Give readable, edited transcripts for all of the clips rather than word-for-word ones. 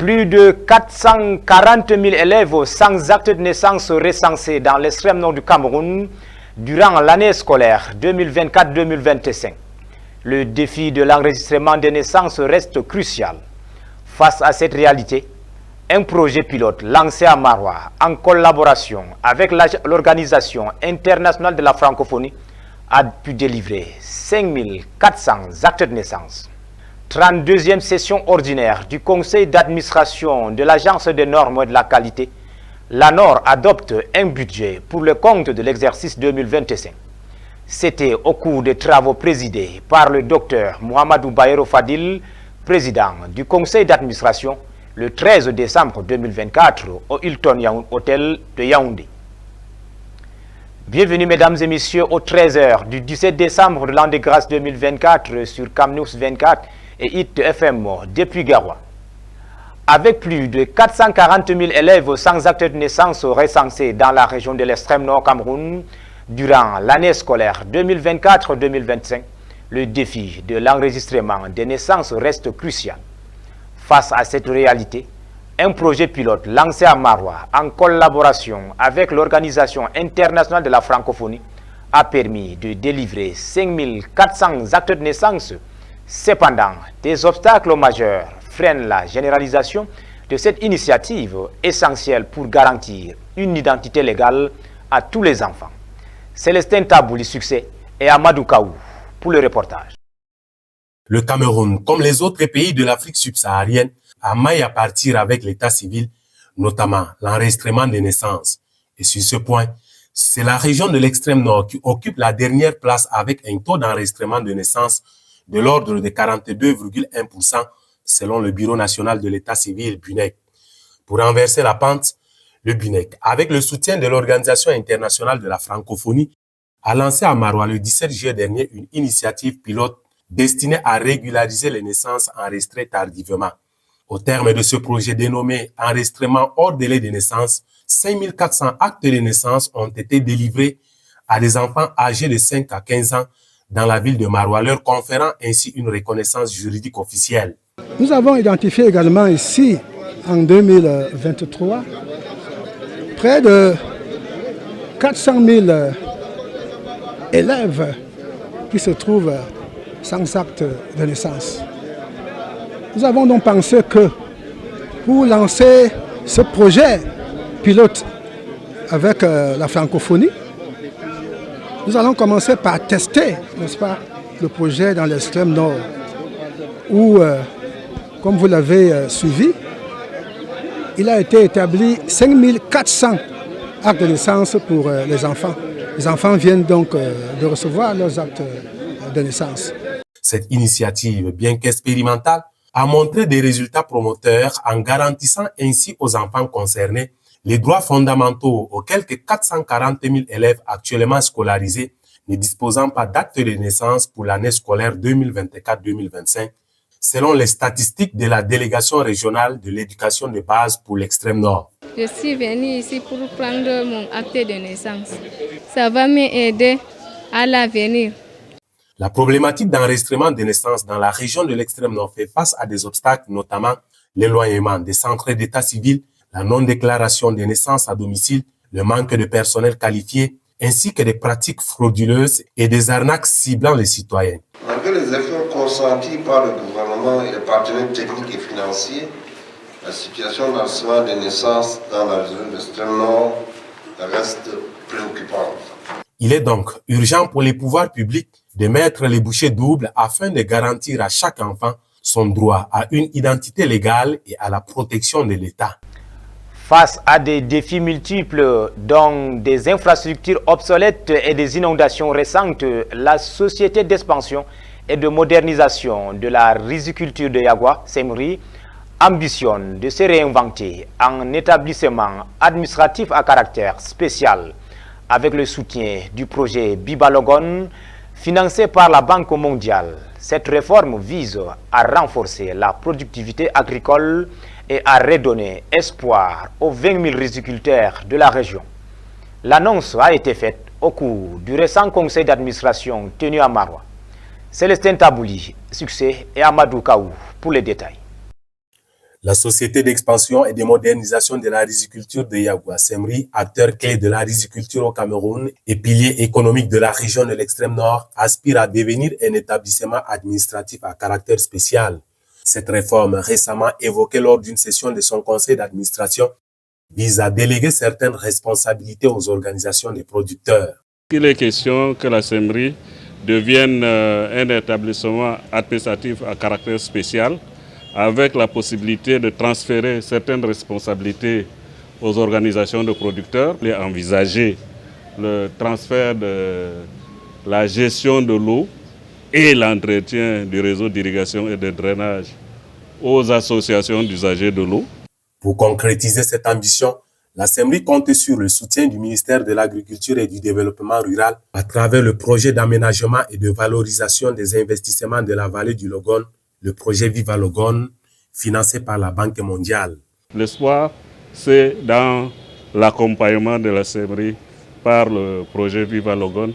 Plus de 440 000 élèves sans acte de naissance recensés dans l'extrême nord du Cameroun durant l'année scolaire 2024-2025. Le défi de l'enregistrement des naissances reste crucial. Face à cette réalité, un projet pilote lancé à Maroua en collaboration avec l'Organisation internationale de la francophonie a pu délivrer 5400 actes de naissance. 32e session ordinaire du conseil d'administration de l'Agence des normes et de la qualité, l'ANOR adopte un budget pour le compte de l'exercice 2025. C'était au cours des travaux présidés par le docteur Mohamedou Bayero Fadil, président du conseil d'administration, le 13 décembre 2024 au Hilton Hotel de Yaoundé. Bienvenue mesdames et messieurs au 13h du 17 décembre de l'an de grâce 2024 sur Camnews 24 et HIT FM depuis Garoua. Avec plus de 440 000 élèves sans acte de naissance recensés dans la région de l'extrême nord Cameroun durant l'année scolaire 2024-2025, le défi de l'enregistrement des naissances reste crucial. Face à cette réalité, un projet pilote lancé à Maroua en collaboration avec l'Organisation internationale de la francophonie a permis de délivrer 5400 actes de naissance. Cependant, des obstacles majeurs freinent la généralisation de cette initiative essentielle pour garantir une identité légale à tous les enfants. Célestin Tabouli Succès et Amadou Kaou pour le reportage. Le Cameroun, comme les autres pays de l'Afrique subsaharienne, a maille à partir avec l'état civil, notamment l'enregistrement des naissances. Et sur ce point, c'est la région de l'extrême nord qui occupe la dernière place avec un taux d'enregistrement de naissance de l'ordre de 42,1% selon le Bureau national de l'état civil BUNEC. Pour renverser la pente, le BUNEC, avec le soutien de l'Organisation internationale de la francophonie, a lancé à Maroua le 17 juillet dernier une initiative pilote destinée à régulariser les naissances enregistrées tardivement. Au terme de ce projet dénommé « Enregistrement hors délai de naissance », 5400 actes de naissance ont été délivrés à des enfants âgés de 5 à 15 ans dans la ville de Maroua, leur conférant ainsi une reconnaissance juridique officielle. Nous avons identifié également ici, en 2023, près de 400 000 élèves qui se trouvent sans acte de naissance. Nous avons donc pensé que pour lancer ce projet pilote avec la francophonie, nous allons commencer par tester, n'est-ce pas, le projet dans l'extrême nord, où, comme vous l'avez suivi, il a été établi 5400 actes de naissance pour les enfants. Les enfants viennent donc de recevoir leurs actes de naissance. Cette initiative, bien qu'expérimentale, a montré des résultats promoteurs en garantissant ainsi aux enfants concernés les droits fondamentaux aux quelques 440 000 élèves actuellement scolarisés ne disposant pas d'acte de naissance pour l'année scolaire 2024-2025, selon les statistiques de la délégation régionale de l'éducation de base pour l'extrême nord. Je suis venue ici pour prendre mon acte de naissance. Ça va m'aider à l'avenir. La problématique d'enregistrement des naissances dans la région de l'extrême nord fait face à des obstacles, notamment l'éloignement des centres d'état civil, la non-déclaration des naissances à domicile, le manque de personnel qualifié, ainsi que des pratiques frauduleuses et des arnaques ciblant les citoyens. Malgré les efforts consentis par le gouvernement et les partenaires techniques et financiers, la situation d'enregistrement des naissances dans la région de l'extrême nord reste préoccupante. Il est donc urgent pour les pouvoirs publics de mettre les bouchées doubles afin de garantir à chaque enfant son droit à une identité légale et à la protection de l'État. Face à des défis multiples, dont des infrastructures obsolètes et des inondations récentes, la Société d'expansion et de modernisation de la riziculture de Yagua, SEMRI, ambitionne de se réinventer en établissement administratif à caractère spécial avec le soutien du projet Bibalogon financé par la Banque mondiale. Cette réforme vise à renforcer la productivité agricole et à redonner espoir aux 20 000 riziculteurs de la région. L'annonce a été faite au cours du récent conseil d'administration tenu à Maroua. Célestin Tabouli, Succès et Amadou Kaou pour les détails. La société d'expansion et de modernisation de la riziculture de Yaoua, SEMRI, acteur clé de la riziculture au Cameroun et pilier économique de la région de l'extrême nord, aspire à devenir un établissement administratif à caractère spécial. Cette réforme, récemment évoquée lors d'une session de son conseil d'administration, vise à déléguer certaines responsabilités aux organisations des producteurs. Il est question que la SEMRI devienne un établissement administratif à caractère spécial, avec la possibilité de transférer certaines responsabilités aux organisations de producteurs et envisager le transfert de la gestion de l'eau et l'entretien du réseau d'irrigation et de drainage aux associations d'usagers de l'eau. Pour concrétiser cette ambition, la SEMRI compte sur le soutien du ministère de l'Agriculture et du Développement rural à travers le projet d'aménagement et de valorisation des investissements de la vallée du Logone, le projet Viva Logone, financé par la Banque mondiale. L'espoir, c'est dans l'accompagnement de la SEMRI par le projet Viva Logone.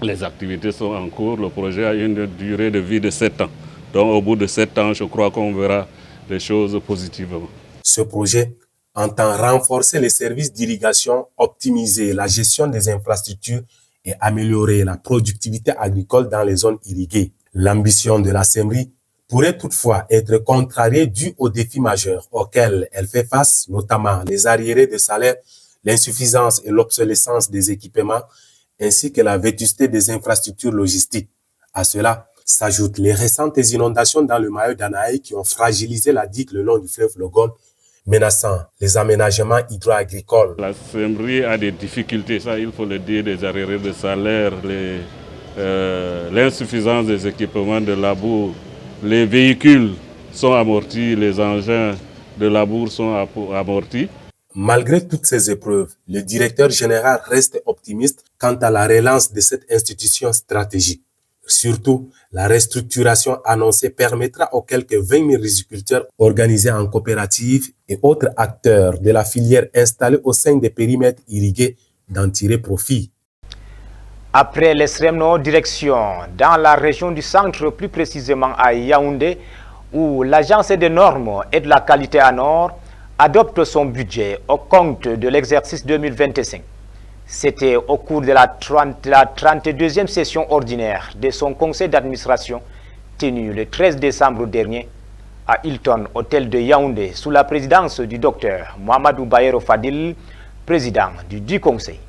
Les activités sont en cours, le projet a une durée de vie de 7 ans. Donc au bout de 7 ans, je crois qu'on verra les choses positivement. Ce projet entend renforcer les services d'irrigation, optimiser la gestion des infrastructures et améliorer la productivité agricole dans les zones irriguées. L'ambition de la SEMRI pourrait toutefois être contrariée due aux défis majeurs auxquels elle fait face, notamment les arriérés de salaire, l'insuffisance et l'obsolescence des équipements, ainsi que la vétusté des infrastructures logistiques. À cela s'ajoutent les récentes inondations dans le maillot d'Anaï qui ont fragilisé la digue le long du fleuve Logone, menaçant les aménagements hydro-agricoles. La SEMRI a des difficultés, ça il faut le dire, des arriérés de salaire, l'insuffisance des équipements de labour. Les véhicules sont amortis, les engins de labour sont amortis. Malgré toutes ces épreuves, le directeur général reste optimiste quant à la relance de cette institution stratégique. Surtout, la restructuration annoncée permettra aux quelques 20 000 riziculteurs organisés en coopérative et autres acteurs de la filière installés au sein des périmètres irrigués d'en tirer profit. Après l'extrême nord, direction dans la région du centre, plus précisément à Yaoundé, où l'Agence des normes et de la qualité à Nord adopte son budget au compte de l'exercice 2025. C'était au cours de la 32e session ordinaire de son conseil d'administration tenue le 13 décembre dernier à Hilton Hôtel de Yaoundé sous la présidence du docteur Mohamedou Bayero Fadil, président du conseil.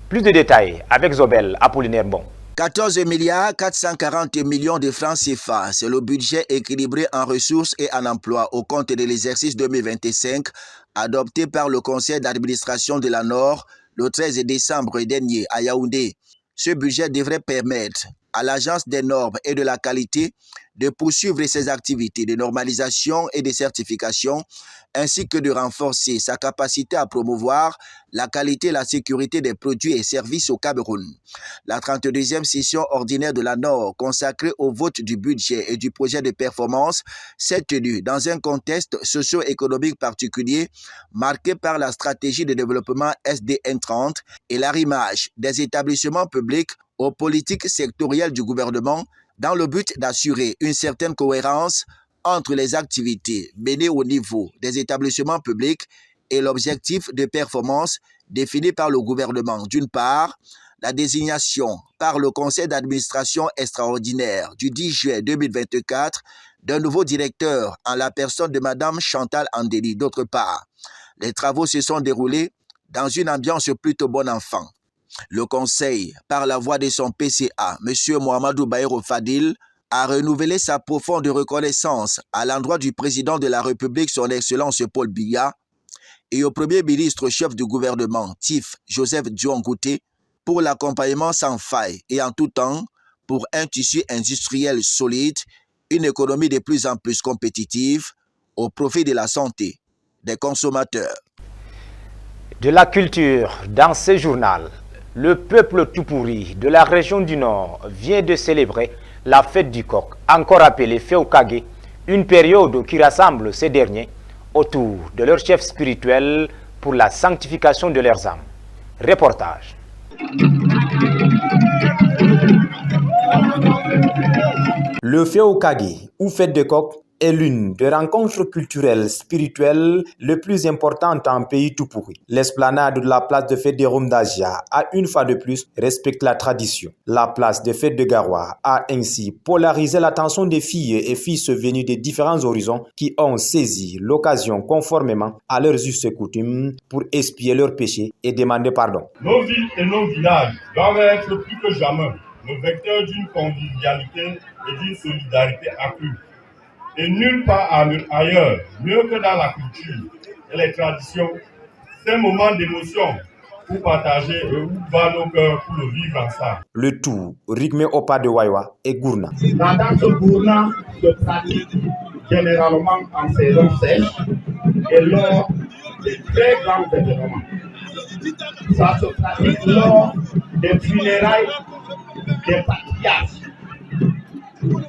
Plus de détails avec Zobel Apollinaire Bon. 14 milliards 440 millions de francs CFA, c'est le budget équilibré en ressources et en emploi au compte de l'exercice 2025 adopté par le conseil d'administration de la Nord le 13 décembre dernier à Yaoundé. Ce budget devrait permettre à l'Agence des normes et de la qualité de poursuivre ses activités de normalisation et de certification, ainsi que de renforcer sa capacité à promouvoir la qualité et la sécurité des produits et services au Cameroun. La 32e session ordinaire de la Nord, consacrée au vote du budget et du projet de performance, s'est tenue dans un contexte socio-économique particulier, marqué par la stratégie de développement SDN 30 et l'arrimage des établissements publics aux politiques sectorielles du gouvernement, dans le but d'assurer une certaine cohérence entre les activités menées au niveau des établissements publics et l'objectif de performance défini par le gouvernement. D'une part, la désignation par le conseil d'administration extraordinaire du 10 juillet 2024 d'un nouveau directeur en la personne de Mme Chantal Andeli. D'autre part, les travaux se sont déroulés dans une ambiance plutôt bon enfant. Le conseil, par la voix de son PCA, M. Mohamedou Bayero Fadil, a renouvelé sa profonde reconnaissance à l'endroit du président de la République, son Excellence Paul Biya, et au Premier ministre chef du gouvernement, Tif Joseph Dion-Gouté, pour l'accompagnement sans faille et en tout temps pour un tissu industriel solide, une économie de plus en plus compétitive au profit de la santé des consommateurs. De la culture dans ce journal. Le peuple tout-pourri de la région du Nord vient de célébrer la fête du coq, encore appelée Feokage, une période qui rassemble ces derniers autour de leur chef spirituel pour la sanctification de leurs âmes. Reportage. Le Feokage, ou fête de coq, est l'une des rencontres culturelles, spirituelles les plus importantes en pays tout pourri. L'esplanade de la place de fête de Romdagia a une fois de plus respecté la tradition. La place de fête de Garoua a ainsi polarisé l'attention des filles et fils venus des différents horizons qui ont saisi l'occasion conformément à leurs us et coutumes pour expier leurs péchés et demander pardon. Nos villes et nos villages doivent être plus que jamais le vecteur d'une convivialité et d'une solidarité accrue. Et nulle part ailleurs, mieux que dans la culture et les traditions, ces moments d'émotion pour partager où va nos cœurs pour le vivre ensemble. Le tout rythmé au pas de Waiwa et Gourna. La danse Gourna se pratique généralement en saison sèche et lors de très grands événements. Ça se pratique lors des funérailles des patriarches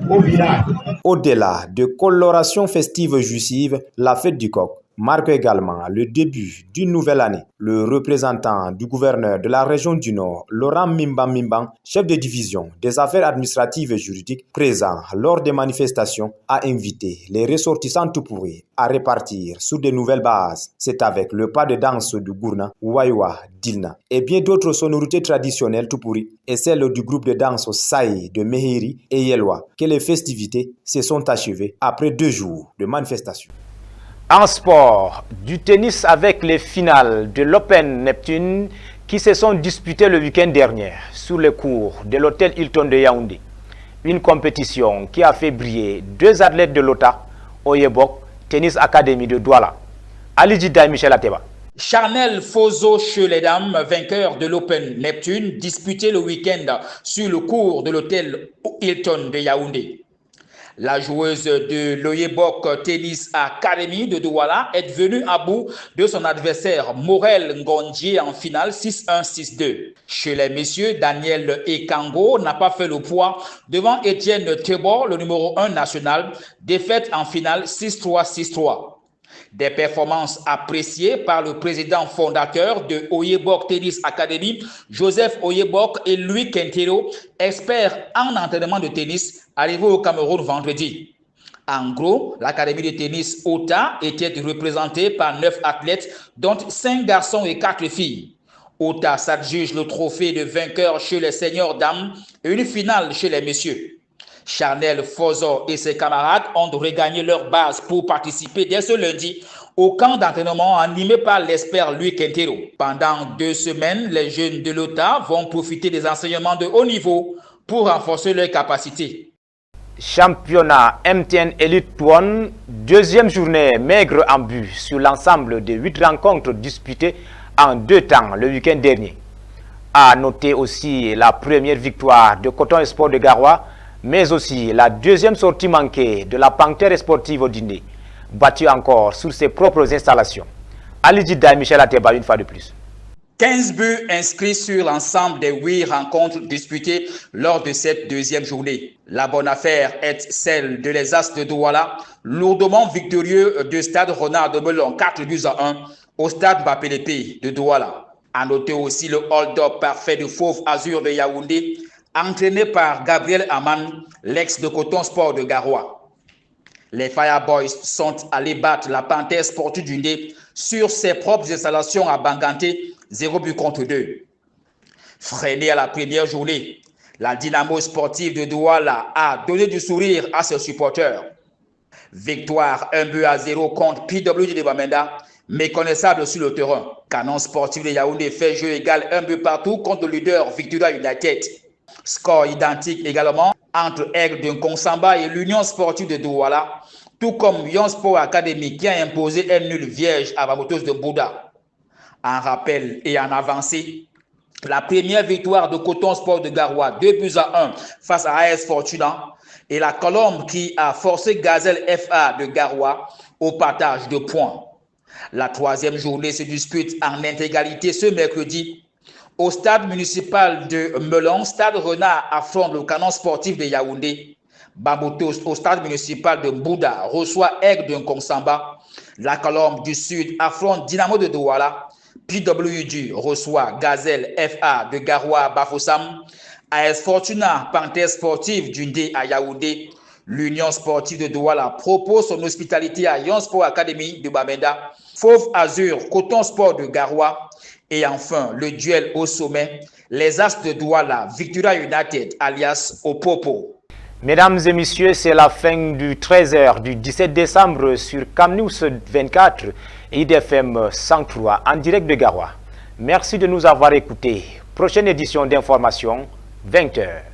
au village. Au-delà de coloration festive jouissive, la fête du coq marque également le début d'une nouvelle année. Le représentant du gouverneur de la région du Nord, Laurent Mimban, chef de division des affaires administratives et juridiques, présent lors des manifestations, a invité les ressortissants tout pourris à répartir sur de nouvelles bases. C'est avec le pas de danse du Gourna, Waiwa, Dilna et bien d'autres sonorités traditionnelles tout pourries et celles du groupe de danse Saï de Mehiri et Yelwa que les festivités se sont achevées après 2 jours de manifestations. En sport, du tennis avec les finales de l'Open Neptune qui se sont disputées le week-end dernier sous les cours de l'hôtel Hilton de Yaoundé. Une compétition qui a fait briller 2 athlètes de l'OTA, Oyebok, Tennis Academy de Douala. Ali Jida et Michel Ateba. Charnel Fozo chez les dames, vainqueur de l'Open Neptune, disputé le week-end sur le cours de l'hôtel Hilton de Yaoundé. La joueuse de l'Oyebok Tennis Academy de Douala est venue à bout de son adversaire Morel Ngondji en finale 6-1-6-2. Chez les messieurs, Daniel Ekango n'a pas fait le poids devant Étienne Tebor, le numéro 1 national, défaite en finale 6-3-6-3. Des performances appréciées par le président fondateur de Oyebok Tennis Academy, Joseph Oyebok, et Louis Quintero, expert en entraînement de tennis, arrivé au Cameroun vendredi. En gros, l'académie de tennis OTA était représentée par 9 athlètes, dont 5 garçons et 4 filles. OTA s'adjuge le trophée de vainqueur chez les seniors dames et une finale chez les messieurs. Charnel Fozo et ses camarades ont regagné leur base pour participer dès ce lundi au camp d'entraînement animé par l'expert Louis Quintero. Pendant 2 semaines, les jeunes de l'OTA vont profiter des enseignements de haut niveau pour renforcer leurs capacités. Championnat MTN Elite 1, 2e journée maigre en but sur l'ensemble de 8 rencontres disputées en 2 temps le week-end dernier. À noter aussi la première victoire de Coton Sport de Garoua, mais aussi la 2e sortie manquée de la Panthère Sportive Odindé, battue encore sur ses propres installations. Ali Jida et Michel Ateba une fois de plus. 15 buts inscrits sur l'ensemble des 8 rencontres disputées lors de cette 2e journée. La bonne affaire est celle de les As de Douala, lourdement victorieux de Stade Renard de Melon 4-1 au Stade Bapélepé de Douala. À noter aussi le hold-up parfait de Fauve Azur de Yaoundé, entraîné par Gabriel Aman, l'ex de Coton Sport de Garoua. Les Fireboys sont allés battre la Panthère Sportive d'Undé sur ses propres installations à Banganté, 0-2. Freinée à la première journée, la Dynamo Sportive de Douala a donné du sourire à ses supporters. Victoire 1-0 contre PWD de Bamenda, méconnaissable sur le terrain. Canon Sportif de Yaoundé fait jeu égal 1 but partout contre le leader Victoria United. Score identique également entre Aigle de Nkonsamba et l'Union Sportive de Douala, tout comme Yon Sport Academy qui a imposé un nul vierge à Bamotos de Bouddha. En rappel et en avancée, la première victoire de Coton Sport de Garoua, 2-1 face à AS Fortuna, et la Colombe qui a forcé Gazelle FA de Garoua au partage de points. La 3e journée se dispute en intégralité ce mercredi. Au stade municipal de Melon, Stade Renard affronte le Canon Sportif de Yaoundé. Bamotos au stade municipal de Bouddha reçoit Aigle de Nkonsamba. La Colombe du Sud affronte Dynamo de Douala. PWD reçoit Gazelle FA de Garoua Bafoussam. AS Fortuna, Panthère Sportive d'Undé à Yaoundé, L'Union sportive de Douala propose son hospitalité à Yon Sport Academy de Bamenda, Fauve Azur, Coton Sport de Garoua et enfin le duel au sommet, les As de Douala, Victoria United alias Opopo. Mesdames et messieurs, c'est la fin du 13h du 17 décembre sur Camnews 24 et IDFM 103 en direct de Garoua. Merci de nous avoir écoutés. Prochaine édition d'information, 20h.